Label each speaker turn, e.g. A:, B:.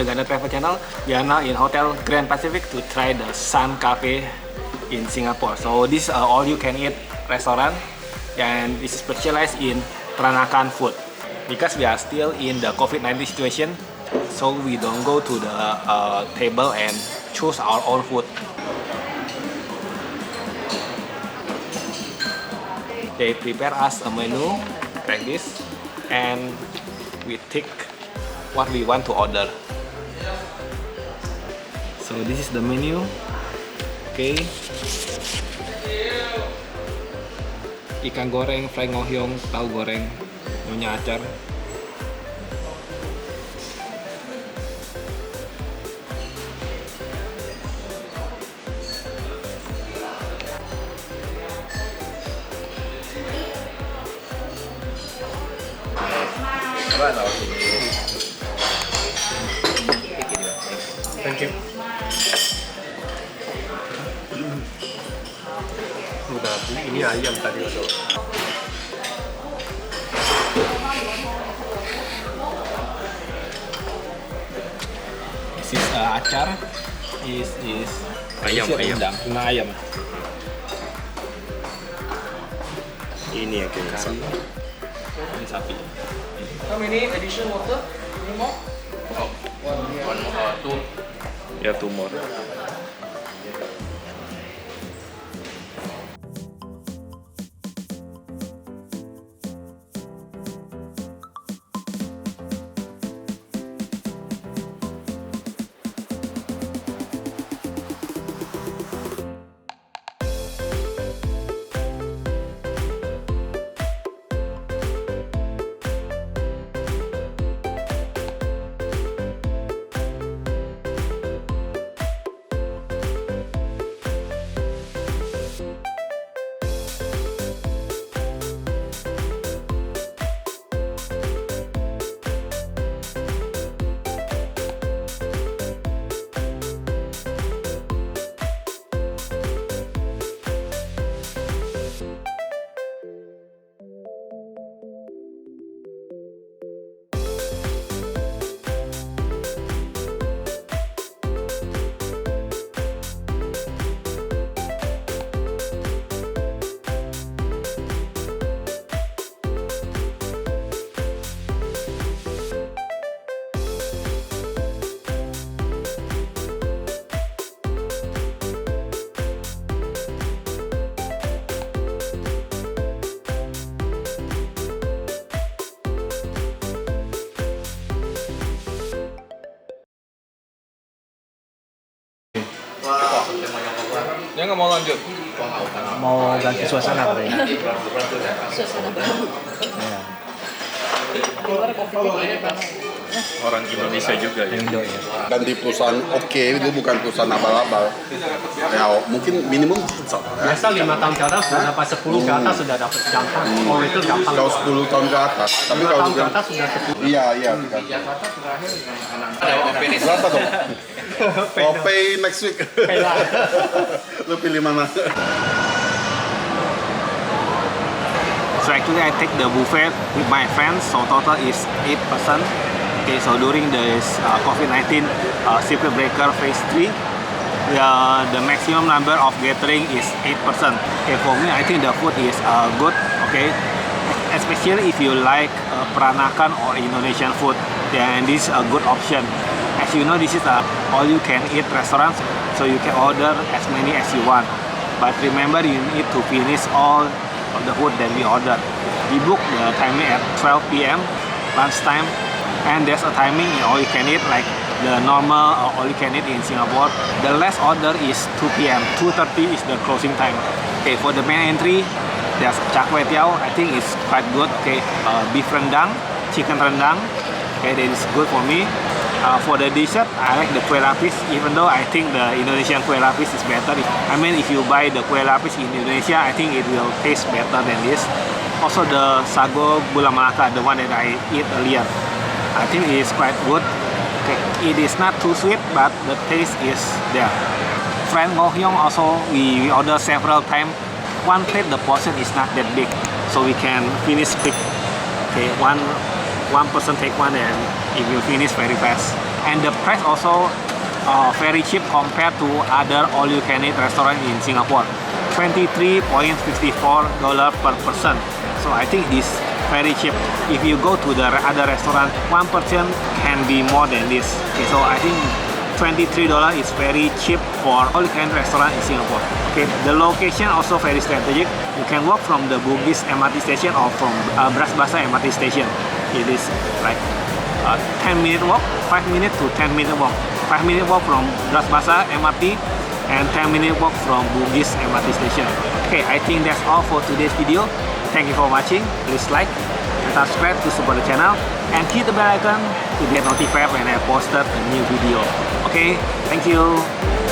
A: Ganda Travel Channel. We are now in Hotel Grand Pacific to try the Sun Cafe in Singapore. So this is all-you-can-eat restaurant, and this is specialized in Peranakan food. Because we are still in the COVID-19 situation, so we don't go to the table and choose our own food. They prepare us a menu like this, and we tick what we want to order. So this is the menu. Okay. Ikan goreng, fry ngohyong, tahu goreng, nyonya acar. Thank you. Udah, ini ayam tadi ada. This is acar. Is
B: ayam.
A: Rendang. Tuna ayam.
B: Ini ya kayaknya sapi.
A: Ini sapi.
C: How many additional water? Any more?
B: One more, two. Ya, two more.
A: Dia nggak mau lanjut.
C: Mau ganti suasana katanya.
D: Suasana baru.
C: Ya.
D: Keluar kopi
B: Orang Indonesia juga ya.
C: Indo ya.
E: Dan di perusahaan itu bukan perusahaan abal-abal. Ya mungkin minimum
F: Biasa 5 tahun ke atas, sudah dapat 10 ke atas sudah dapat gampang. Kalau itu gampang.
E: kalau 10 tahun ke atas. Tapi
F: 5
E: kalau
F: tahun ke
E: bukan,
F: atas sudah 10.
E: iya. Berapa tuh? Oh, pay next week. Lu pilih mana?
A: So actually I take the buffet with my friends, so total is 8 person. Okay, so during this COVID-19 circuit breaker phase 3, the maximum number of gathering is 8 person. Okay, for me I think the food is good. Okay, especially if you like Peranakan or Indonesian food, then this is a good option. As you know, this is a all-you-can-eat restaurant, so you can order as many as you want. But remember, you need to finish all of the food that we ordered. We booked the timing at 12 p.m. lunchtime, and there's a timing in all-you-can-eat like the normal all-you-can-eat in Singapore. The last order is 2 p.m. 2:30 is the closing time. Okay, for the main entry, there's char kway teow. I think it's quite good. Okay, beef rendang, chicken rendang. Okay, that is good for me. For the dessert, I like the kue lapis, even though I think the Indonesian kue lapis is better. I mean, if you buy the kue lapis in Indonesia, I think it will taste better than this. Also the sago gula melaka, the one that I eat earlier, I think it is quite good. Okay, it is not too sweet, but the taste is there. Fried ngohyong also we order several times. One plate, the portion is not that big, so we can finish quick. Okay, one person take one and it will finish very fast. and the price also very cheap compared to other all-you-can-eat restaurant in Singapore. $23.54 per person. So I think it's very cheap. If you go to the other restaurant, one person can be more than this. Okay, so I think $23 is very cheap for all-you-can-eat restaurant in Singapore. Okay, the location also very strategic. You can walk from the Bugis MRT station or from Bras Basah MRT station. It is like 10-minute walk, 5 minutes to 10-minute walk. 5-minute walk from Bras Basah MRT and 10-minute walk from Bugis MRT station. Okay, I think that's all for today's video. Thank you for watching. Please like and subscribe to support the channel and hit the bell icon to get notified when I posted a new video. Okay, thank you.